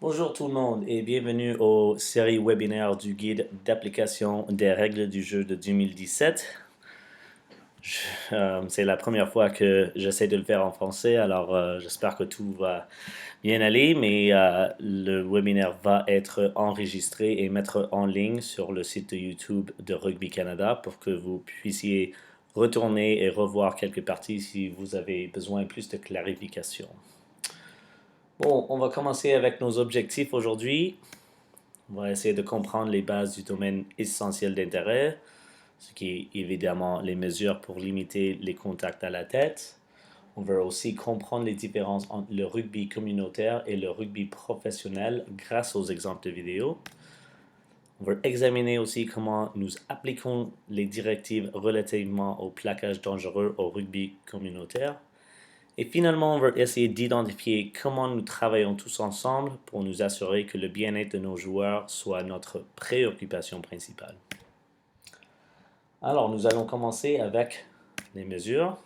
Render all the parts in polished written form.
Bonjour tout le monde et bienvenue aux séries webinaires du guide d'application des règles du jeu de 2017. C'est la première fois que j'essaie de le faire en français, alors j'espère que tout va bien aller, mais le webinaire va être enregistré et mettre en ligne sur le site de YouTube de Rugby Canada pour que vous puissiez retourner et revoir quelques parties si vous avez besoin de plus de clarification. Bon, on va commencer avec nos objectifs aujourd'hui. On va essayer de comprendre les bases du domaine essentiel d'intérêt, ce qui est évidemment les mesures pour limiter les contacts à la tête. On va aussi comprendre les différences entre le rugby communautaire et le rugby professionnel grâce aux exemples de vidéos. On va examiner aussi comment nous appliquons les directives relativement au plaquage dangereux au rugby communautaire. Et finalement, on va essayer d'identifier comment nous travaillons tous ensemble pour nous assurer que le bien-être de nos joueurs soit notre préoccupation principale. Alors, nous allons commencer avec les mesures.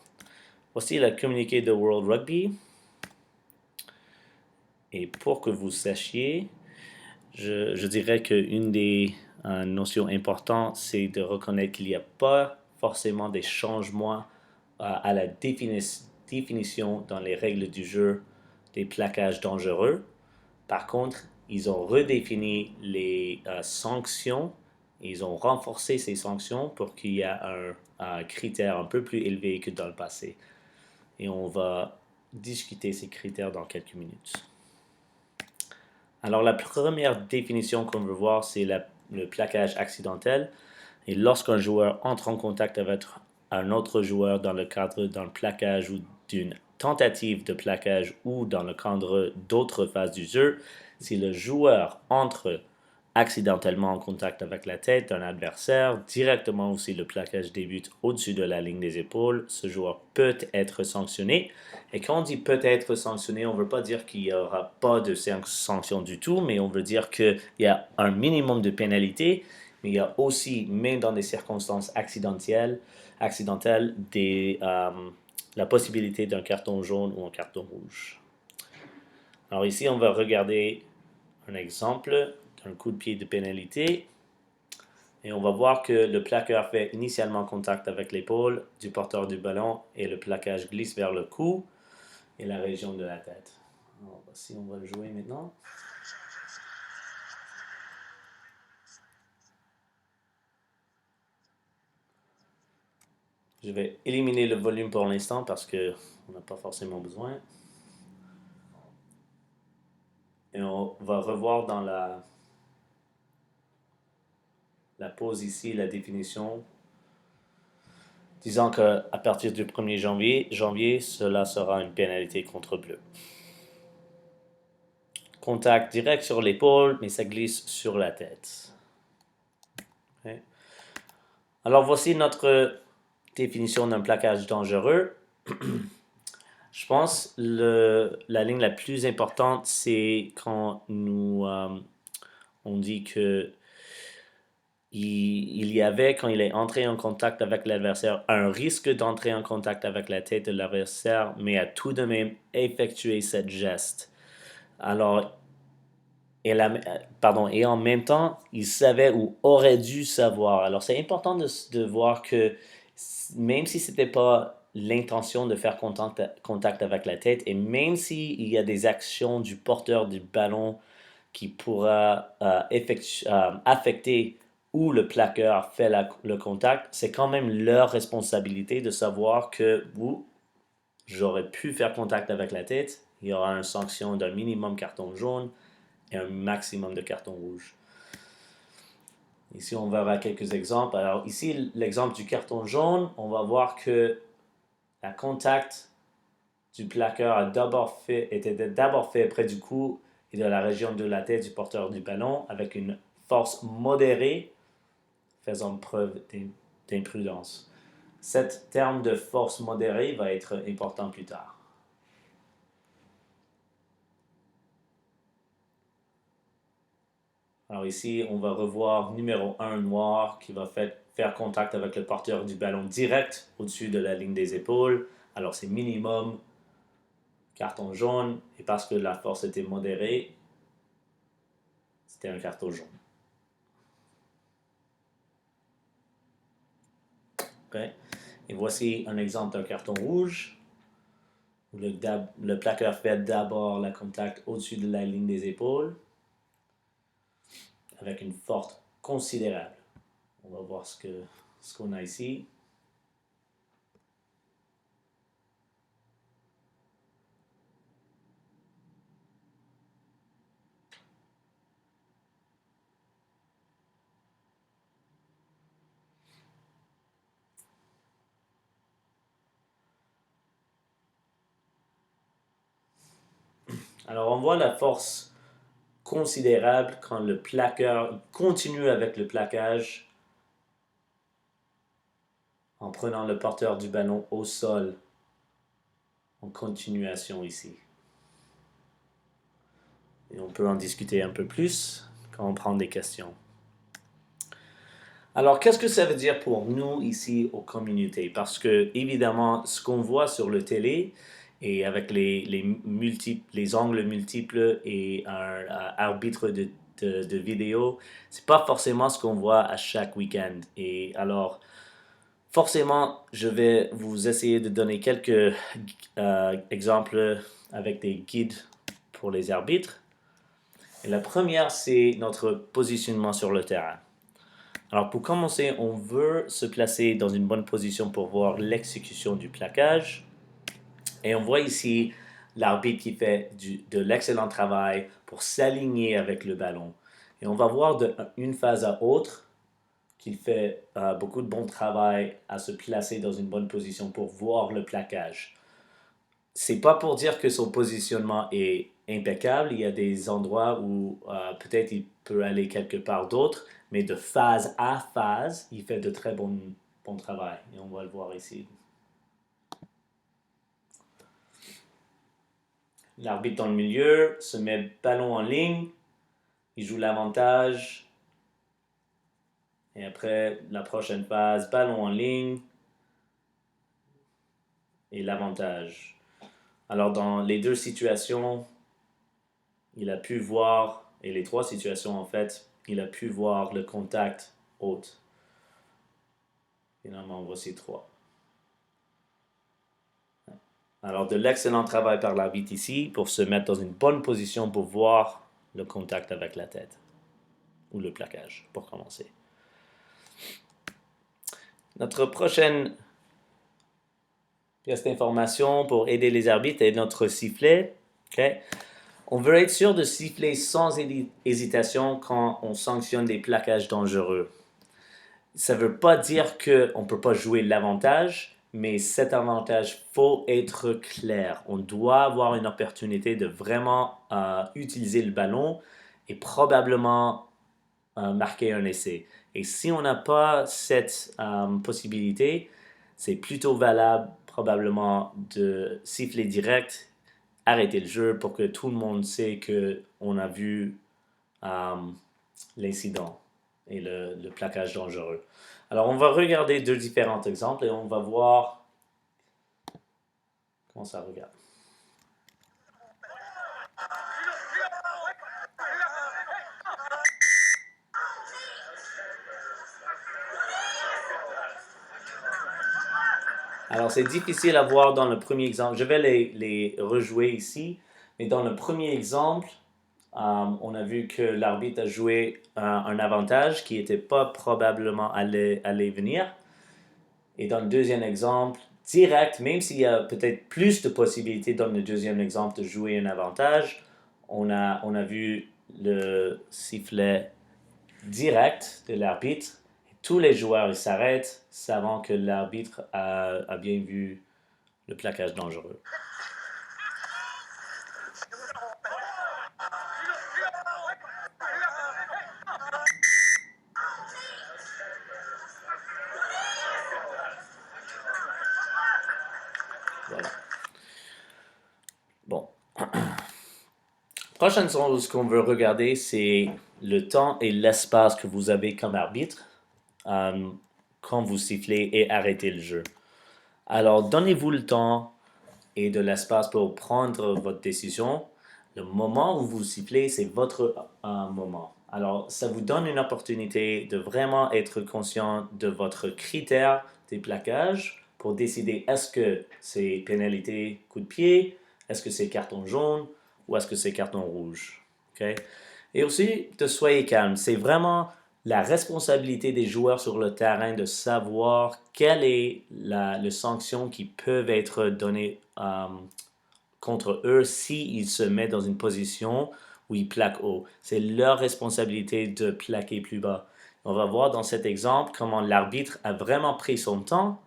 Voici le communiqué de World Rugby. Et pour que vous sachiez, je dirais qu'une des notions importantes, c'est de reconnaître qu'il n'y a pas forcément des changements à la définition dans les règles du jeu des plaquages dangereux. Par contre, ils ont redéfini les sanctions. Ils ont renforcé ces sanctions pour qu'il y ait un critère un peu plus élevé que dans le passé. Et on va discuter ces critères dans quelques minutes. Alors, la première définition qu'on veut voir, c'est le plaquage accidentel. Et lorsqu'un joueur entre en contact avec un autre joueur dans le cadre d'un plaquage ou d'une tentative de plaquage ou dans le cadre d'autres phases du jeu, si le joueur entre accidentellement en contact avec la tête d'un adversaire, directement ou si le plaquage débute au-dessus de la ligne des épaules, ce joueur peut être sanctionné. Et quand on dit peut être sanctionné, on ne veut pas dire qu'il n'y aura pas de sanction du tout, mais on veut dire qu'il y a un minimum de pénalité, mais il y a aussi, même dans des circonstances accidentelles, la possibilité d'un carton jaune ou un carton rouge. Alors ici, on va regarder un exemple d'un coup de pied de pénalité. Et on va voir que le plaqueur fait initialement contact avec l'épaule du porteur du ballon et le plaquage glisse vers le cou et la région de la tête. Alors, voici, on va le jouer maintenant. Je vais éliminer le volume pour l'instant parce qu'on n'a pas forcément besoin. Et on va revoir dans la pause ici la définition. Disons qu'à partir du 1er janvier, cela sera une pénalité contre bleu. Contact direct sur l'épaule, mais ça glisse sur la tête. Okay. Alors voici notre définition d'un plaquage dangereux. Je pense la ligne la plus importante, c'est quand on dit que il y avait, quand il est entré en contact avec l'adversaire, un risque d'entrer en contact avec la tête de l'adversaire, mais a tout de même effectué ce geste. Alors, et en même temps, il savait ou aurait dû savoir. Alors, c'est important de voir que même si ce n'était pas l'intention de faire contact avec la tête, et même s'il y a des actions du porteur du ballon qui pourra affecter où le plaqueur fait le contact, c'est quand même leur responsabilité de savoir que j'aurais pu faire contact avec la tête, il y aura une sanction d'un minimum carton jaune et un maximum de carton rouge. Ici, on verra quelques exemples. Alors ici, l'exemple du carton jaune, on va voir que la contact du plaqueur était d'abord fait près du cou et de la région de la tête du porteur du ballon avec une force modérée, faisant preuve d'imprudence. Cet terme de force modérée va être important plus tard. Alors ici, on va revoir numéro 1 noir qui va faire contact avec le porteur du ballon direct au-dessus de la ligne des épaules. Alors c'est minimum carton jaune et parce que la force était modérée, C'était un carton jaune. Okay. Et voici un exemple d'un carton rouge où le plaqueur fait d'abord le contact au-dessus de la ligne des épaules avec une force considérable. On va voir ce qu'on a ici. Alors on voit la force considérable quand le plaqueur continue avec le plaquage en prenant le porteur du ballon au sol en continuation ici. Et on peut en discuter un peu plus quand on prend des questions. Alors, qu'est-ce que ça veut dire pour nous ici aux communautés? Parce que, évidemment, ce qu'on voit sur le télé et avec les angles multiples et un arbitre de vidéo, c'est pas forcément ce qu'on voit à chaque week-end. Et alors, forcément, je vais vous essayer de donner quelques exemples avec des guides pour les arbitres. Et la première, c'est notre positionnement sur le terrain. Alors pour commencer, on veut se placer dans une bonne position pour voir l'exécution du plaquage. Et on voit ici l'arbitre qui fait de l'excellent travail pour s'aligner avec le ballon. Et on va voir d'une phase à autre qu'il fait beaucoup de bon travail à se placer dans une bonne position pour voir le plaquage. C'est pas pour dire que son positionnement est impeccable. Il y a des endroits où peut-être il peut aller quelque part d'autre, mais de phase à phase, il fait de très bon travail. Et on va le voir ici. L'arbitre dans le milieu se met ballon en ligne. Il joue l'avantage. Et après, la prochaine phase, ballon en ligne. Et l'avantage. Alors, dans les deux situations, il a pu voir, et les trois situations en fait, il a pu voir le contact haute. Finalement, voici 3. Alors, de l'excellent travail par l'arbitre ici pour se mettre dans une bonne position pour voir le contact avec la tête. Ou le plaquage, pour commencer. Notre prochaine pièce d'information pour aider les arbitres est notre sifflet. Okay? On veut être sûr de siffler sans hésitation quand on sanctionne des plaquages dangereux. Ça ne veut pas dire qu'on ne peut pas jouer l'avantage, mais cet avantage, faut être clair. On doit avoir une opportunité de vraiment utiliser le ballon et probablement marquer un essai. Et si on n'a pas cette possibilité, c'est plutôt valable probablement de siffler direct, arrêter le jeu pour que tout le monde sait qu'on a vu l'incident et le plaquage dangereux. Alors, on va regarder deux différents exemples et on va voir comment ça regarde. Alors, c'est difficile à voir dans le premier exemple. Je vais les rejouer ici. Mais dans le premier exemple, on a vu que l'arbitre a joué un avantage qui n'était pas probablement allé venir. Et dans le deuxième exemple, direct, même s'il y a peut-être plus de possibilités dans le deuxième exemple de jouer un avantage, on a vu le sifflet direct de l'arbitre. Tous les joueurs s'arrêtent, savant que l'arbitre a bien vu le plaquage dangereux. Voilà. Bon. Prochaine chose qu'on veut regarder, c'est le temps et l'espace que vous avez comme arbitre quand vous sifflez et arrêtez le jeu. Alors, donnez-vous le temps et de l'espace pour prendre votre décision. Le moment où vous sifflez, c'est votre moment. Alors, ça vous donne une opportunité de vraiment être conscient de votre critère des plaquages pour décider est-ce que c'est pénalité coup de pied, est-ce que c'est carton jaune ou est-ce que c'est carton rouge. OK? Et aussi, de soyez calme. C'est vraiment la responsabilité des joueurs sur le terrain de savoir quelle est la sanction qui peut être donnée contre eux s'ils se mettent dans une position où ils plaquent haut. C'est leur responsabilité de plaquer plus bas. On va voir dans cet exemple comment l'arbitre a vraiment pris son temps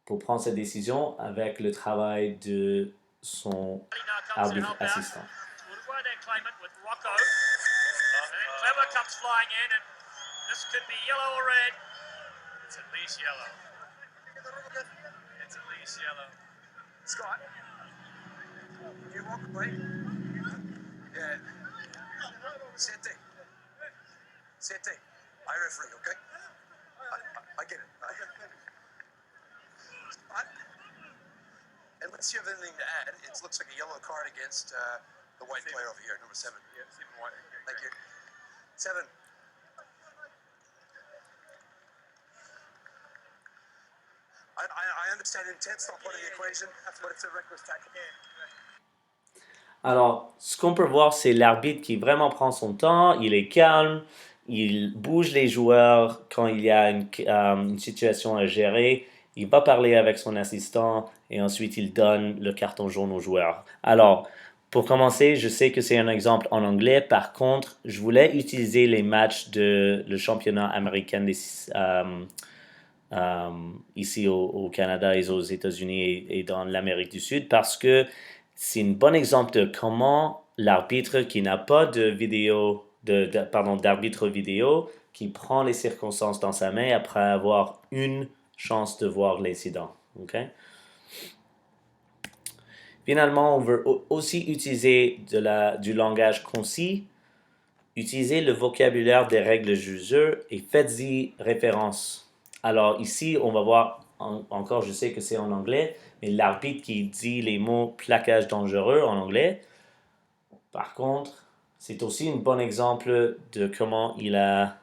pour prendre cette décision avec le travail de son arbitre assistant. Scott, you walk away. Yeah. Siete. Siete. I referee, okay? I get it. Unless you have anything to add, it looks like a yellow card against the white player over here, number 7. Yeah, Stephen White. Thank you. 7. I understand intent's not part of the equation, but it's a reckless tackle. Alors, ce qu'on peut voir, c'est l'arbitre qui vraiment prend son temps, il est calme, il bouge les joueurs quand il y a une situation à gérer, il va parler avec son assistant et ensuite il donne le carton jaune au joueur. Alors, pour commencer, je sais que c'est un exemple en anglais, par contre, je voulais utiliser les matchs de le championnat américain ici au Canada et aux États-Unis et dans l'Amérique du Sud parce que c'est un bon exemple de comment l'arbitre qui n'a pas de vidéo, d'arbitre vidéo, qui prend les circonstances dans sa main après avoir une chance de voir l'incident. Okay? Finalement, on veut aussi utiliser du langage concis, utilisez le vocabulaire des règles du jeu et faites-y référence. Alors ici, on va voir, encore je sais que c'est en anglais, mais l'arbitre qui dit les mots plaquage dangereux en anglais. Par contre, c'est aussi un bon exemple de comment il a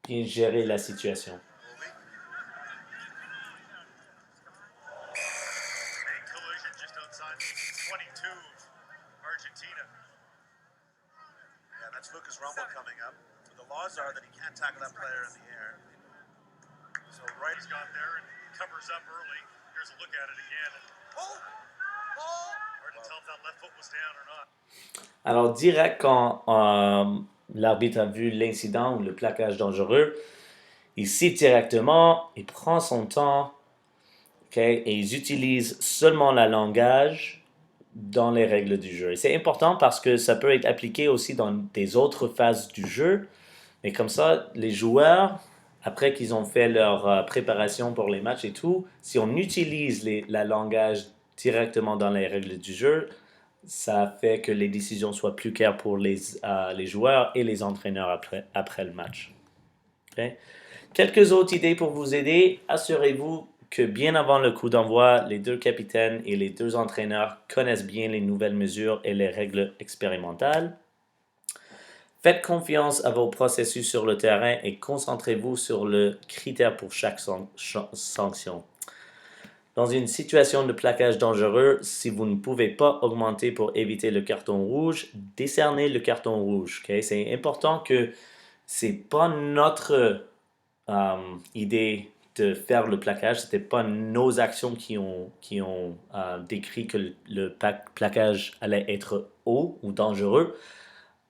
bien géré la situation. Lucas Rumble coming up. But the laws are that he can't tackle that player in the air. So Wright's got there and covers up early. Here's a look at it again. Hard to tell if that left foot was down or not. Alors direct quand l'arbitre a vu l'incident ou le plaquage dangereux, il cite directement, il prend son temps, okay, et ils utilisent seulement le langage dans les règles du jeu. Et c'est important parce que ça peut être appliqué aussi dans des autres phases du jeu. Mais comme ça, les joueurs, après qu'ils ont fait leur préparation pour les matchs et tout, si on utilise le langage directement dans les règles du jeu, ça fait que les décisions soient plus claires pour les joueurs et les entraîneurs après le match. Okay? Quelques autres idées pour vous aider. Assurez-vous que bien avant le coup d'envoi, les deux capitaines et les deux entraîneurs connaissent bien les nouvelles mesures et les règles expérimentales. Faites confiance à vos processus sur le terrain et concentrez-vous sur le critère pour chaque sanction. Dans une situation de plaquage dangereux, si vous ne pouvez pas augmenter pour éviter le carton rouge, décernez le carton rouge. Okay? C'est important que c'est pas notre idée de faire le plaquage, c'était pas nos actions qui ont décrit que le plaquage allait être haut ou dangereux.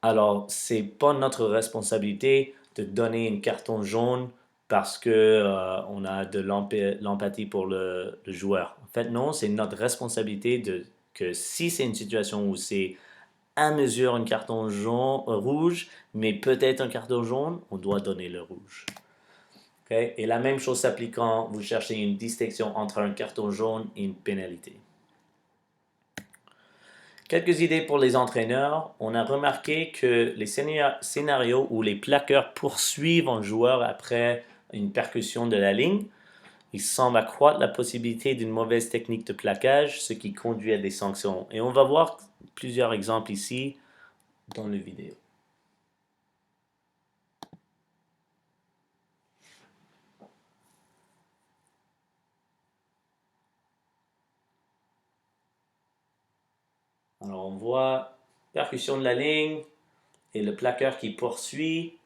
Alors, c'est pas notre responsabilité de donner un carton jaune parce que on a de l'empathie pour le joueur. En fait, non, c'est notre responsabilité que si c'est une situation où c'est à mesure un carton rouge, mais peut-être un carton jaune, on doit donner le rouge. Okay? Et la même chose s'applique quand vous cherchez une distinction entre un carton jaune et une pénalité. Quelques idées pour les entraîneurs. On a remarqué que les scénarios où les plaqueurs poursuivent un joueur après une percussion de la ligne, Il semble accroître la possibilité d'une mauvaise technique de plaquage, ce qui conduit à des sanctions. Et on va voir plusieurs exemples ici dans la vidéo. Alors on voit percussion de la ligne et le plaqueur qui poursuit,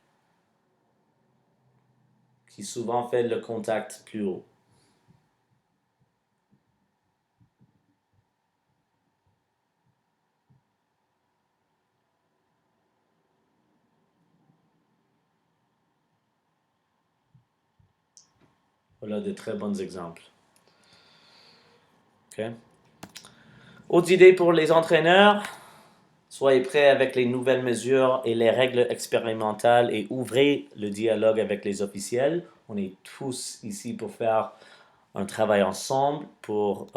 qui souvent fait le contact plus haut. Voilà de très bons exemples. Okay. Autre idée pour les entraîneurs, soyez prêts avec les nouvelles mesures et les règles expérimentales et ouvrez le dialogue avec les officiels. On est tous ici pour faire un travail ensemble, pour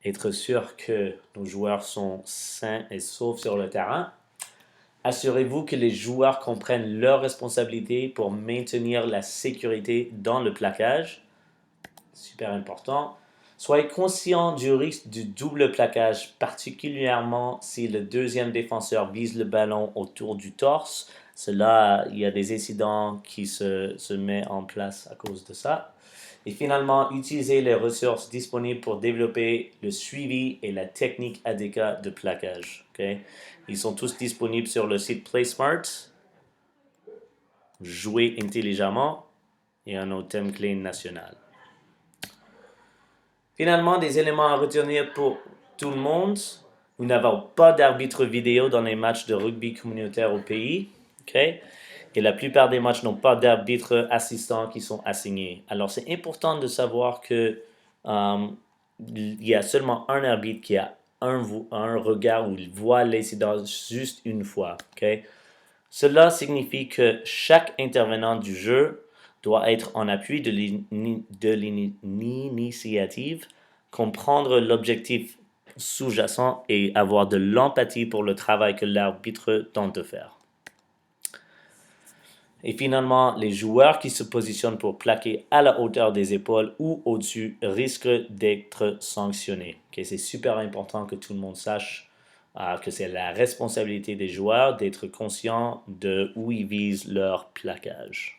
être sûr que nos joueurs sont sains et saufs sur le terrain. Assurez-vous que les joueurs comprennent leurs responsabilités pour maintenir la sécurité dans le plaquage. Super important. Soyez conscient du risque du double plaquage, particulièrement si le deuxième défenseur vise le ballon autour du torse. Cela, il y a des incidents qui se mettent en place à cause de ça. Et finalement, utilisez les ressources disponibles pour développer le suivi et la technique adéquate de plaquage. Okay? Ils sont tous disponibles sur le site PlaySmart. Jouez intelligemment et un autre thème clé national. Finalement, des éléments à retenir pour tout le monde. Nous n'avons pas d'arbitre vidéo dans les matchs de rugby communautaire au pays. Okay? Et la plupart des matchs n'ont pas d'arbitres assistants qui sont assignés. Alors, c'est important de savoir que il y a seulement un arbitre qui a un regard où il voit l'incident juste une fois. Okay? Cela signifie que chaque intervenant du jeu doit être en appui de l'initiative, comprendre l'objectif sous-jacent et avoir de l'empathie pour le travail que l'arbitre tente de faire. Et finalement, les joueurs qui se positionnent pour plaquer à la hauteur des épaules ou au-dessus risquent d'être sanctionnés. Okay, c'est super important que tout le monde sache que c'est la responsabilité des joueurs d'être conscients de où ils visent leur plaquage.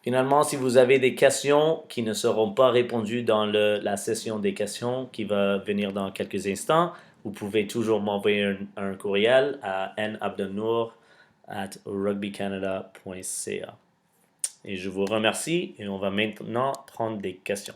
Finalement, si vous avez des questions qui ne seront pas répondues dans la session des questions qui va venir dans quelques instants, vous pouvez toujours m'envoyer un courriel à nabdelnour@rugbycanada.ca. Et je vous remercie et on va maintenant prendre des questions.